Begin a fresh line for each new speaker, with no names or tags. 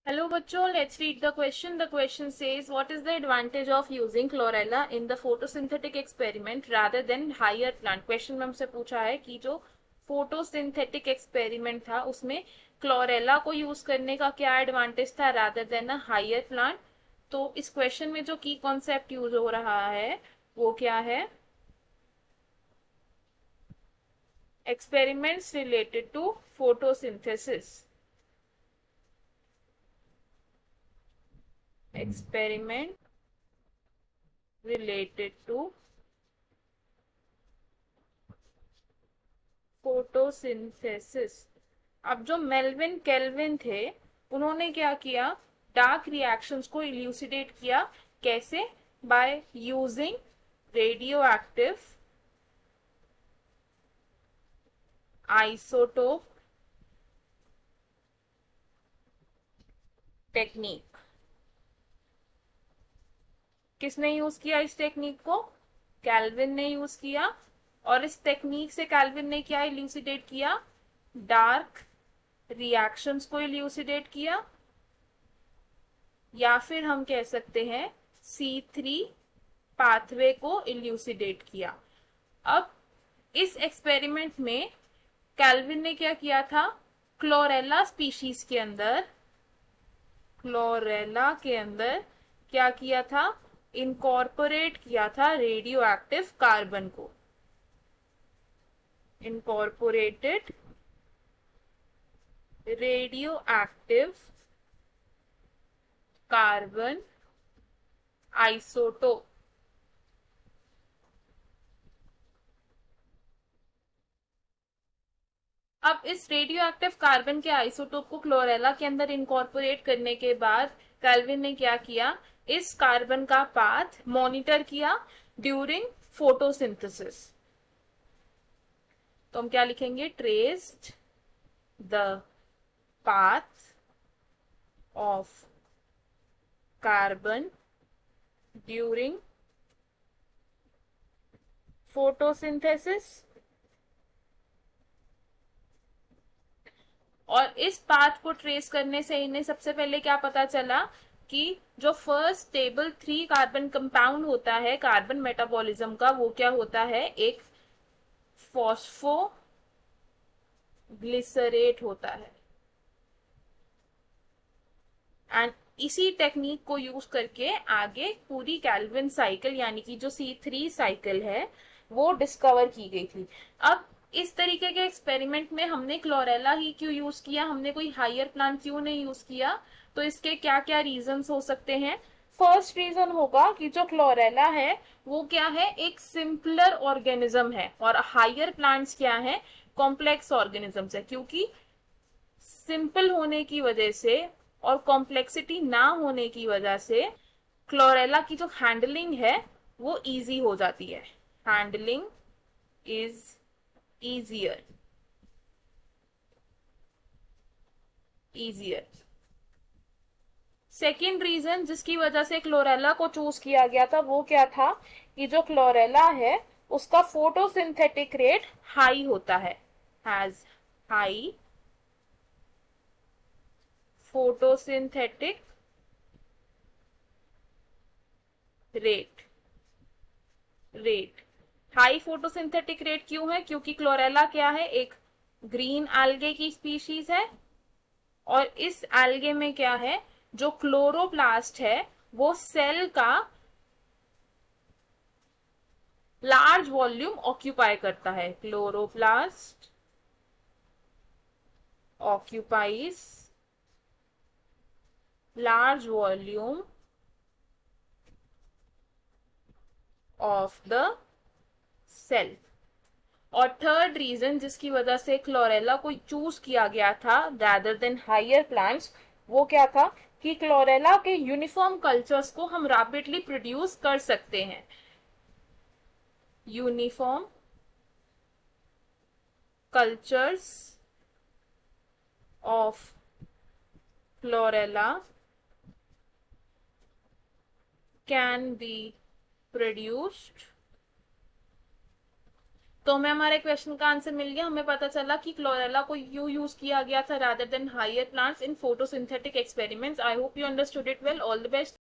Hello बच्चों, let's read the question. The question says, what is the advantage of using chlorella in the photosynthetic experiment rather than higher plant? Question में हमसे पूछा है कि जो photosynthetic experiment था उसमें क्लोरेला को यूज करने का क्या एडवांटेज था rather than a higher plant. तो इस क्वेश्चन में जो की कॉन्सेप्ट यूज हो रहा है वो क्या है? Experiments related to photosynthesis. Experiment related to photosynthesis. अब जो मेल्विन केल्विन थे उन्होंने क्या किया? डार्क रिएक्शंस को इल्यूसिडेट किया। कैसे? By using radio active isotope technique. किसने यूज किया इस टेक्निक को? कैल्विन ने यूज किया। और इस टेक्निक से कैल्विन ने क्या इल्यूसिडेट किया? डार्क रिएक्शंस को इल्यूसिडेट किया, या फिर हम कह सकते हैं C3 पाथवे को इल्यूसिडेट किया। अब इस एक्सपेरिमेंट में कैल्विन ने क्या किया था? क्लोरेला स्पीशीज के अंदर, क्लोरेला के अंदर क्या किया था? इनकॉर्पोरेट किया था रेडियो एक्टिव कार्बन को। Incorporated radio active carbon isotope. अब इस रेडियो एक्टिव कार्बन के आइसोटोप को क्लोरेला के अंदर इनकॉर्पोरेट करने के बाद कैल्विन ने क्या किया? इस कार्बन का पाथ मॉनिटर किया ड्यूरिंग फोटोसिंथेसिस। तो हम क्या लिखेंगे? Traced the path of carbon during photosynthesis. और इस पाथ को ट्रेस करने से इन्हें सबसे पहले क्या पता चला कि जो फर्स्ट स्टेबल 3 कार्बन कंपाउंड होता है कार्बन मेटाबॉलिज्म का, वो क्या होता है? एक फॉस्फो ग्लिसरेट होता है। एंड इसी टेक्निक को यूज करके आगे पूरी कैल्विन साइकिल यानी कि जो C3 साइकिल है वो डिस्कवर की गई थी। अब इस तरीके के एक्सपेरिमेंट में हमने क्लोरेला ही क्यों यूज किया? हमने कोई हायर प्लांट क्यों नहीं यूज किया? तो इसके क्या क्या रीजंस हो सकते हैं? फर्स्ट रीजन होगा कि जो क्लोरेला है वो क्या है? एक सिंपलर ऑर्गेनिज्म है, और हायर प्लांट्स क्या है? कॉम्प्लेक्स ऑर्गेनिजम्स है। क्योंकि सिंपल होने की वजह से और कॉम्प्लेक्सिटी ना होने की वजह से क्लोरेला की जो हैंडलिंग है वो इजी हो जाती है। Handling is easier. Easier. Second reason जिसकी वजह से क्लोरेला को चूज किया गया था वो क्या था? कि जो क्लोरेला है उसका फोटोसिंथेटिक रेट हाई होता है। Has high photosynthetic rate. Rate high photosynthetic rate क्यों है? क्योंकि क्लोरेला क्या है? एक ग्रीन एल्गे की स्पीशीज है। और इस एल्गे में क्या है? जो क्लोरोप्लास्ट है वो सेल का लार्ज वॉल्यूम ऑक्यूपाई करता है। Chloroplast occupies large volume of the cell. और थर्ड रीजन जिसकी वजह से क्लोरेला को चूज किया गया था रैदर देन हायर प्लांट्स वो क्या था? कि क्लोरेला के यूनिफॉर्म कल्चर्स को हम रैपिडली प्रोड्यूस कर सकते हैं। Uniform cultures of chlorella can be produced. तो हमें हमारे क्वेश्चन का आंसर मिल गया, हमें पता चला कि क्लोरेला को क्यों यूज किया गया था rather than higher plants in photosynthetic experiments. I hope you understood it well. All the best.